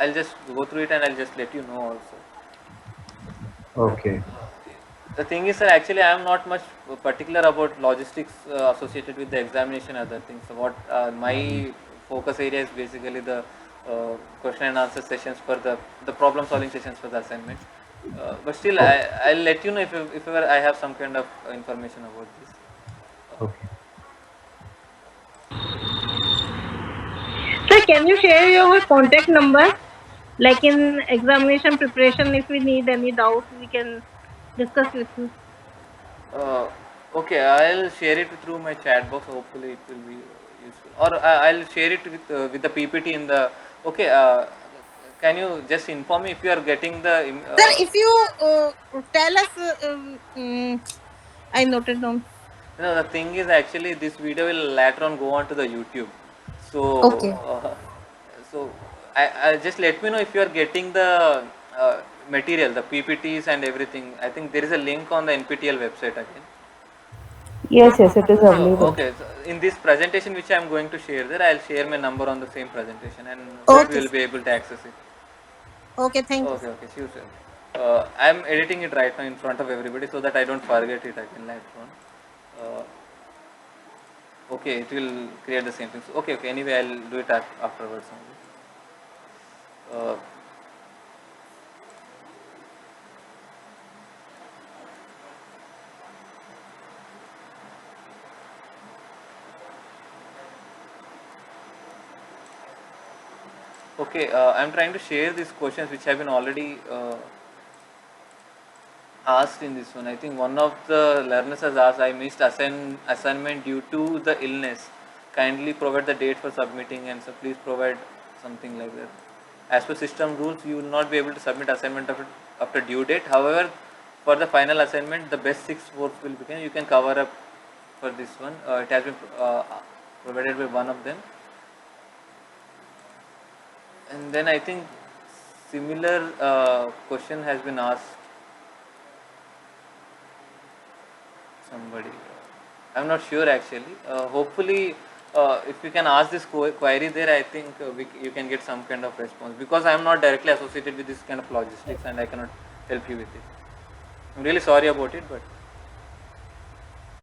I'll just go through it, and I'll just let you know also.
Okay.
The thing is that actually I am not much particular about logistics associated with the examination and other things. So what my focus area is basically the question and answer sessions for the problem solving sessions for the assignment. But still,
Okay.
I'll let you know if ever I have some kind of information about this.
Okay.
Sir, can you share your contact number? Like in examination preparation, if we need any doubt, we can discuss with you.
Uh, okay, I'll share it through my chat box. Hopefully, it will be useful. Or I'll share it with the PPT in the. Okay, can you just inform me if you are getting the?
Sir, if you tell us, I noted down.
No, the thing is actually this video will later on go on to the YouTube. So,
Okay.
so I just let me know if you are getting the material, the PPTs and everything. I think there is a link on the NPTEL website again.
Yes, yes, it is
So
available.
okay, so in this presentation which I am going to share there, I'll share my number on the same presentation, and hope you
Okay,
will
sir.
be able to access it.
Okay, thank you,
Okay,
sir.
okay, sure, sir. I'm editing it right now in front of everybody so that I don't forget it again later on. Uh, okay, it will create the same thing. So, okay, okay. Anyway, I'll do it afterwards only. Okay, I'm trying to share these questions which have been already asked in this one. I think one of the learners has asked, I missed assignment due to the illness. Kindly provide the date for submitting, and so please provide something like that. As per system rules, you will not be able to submit assignment after due date. However, for the final assignment, the best 6 works will begin. You can cover up for this one. It has been provided by one of them. And then I think similar question has been asked somebody. I'm not sure actually. Hopefully, if you can ask this query there, I think you can get some kind of response, because I am not directly associated with this kind of logistics and I cannot help you with it. I'm really sorry about it, but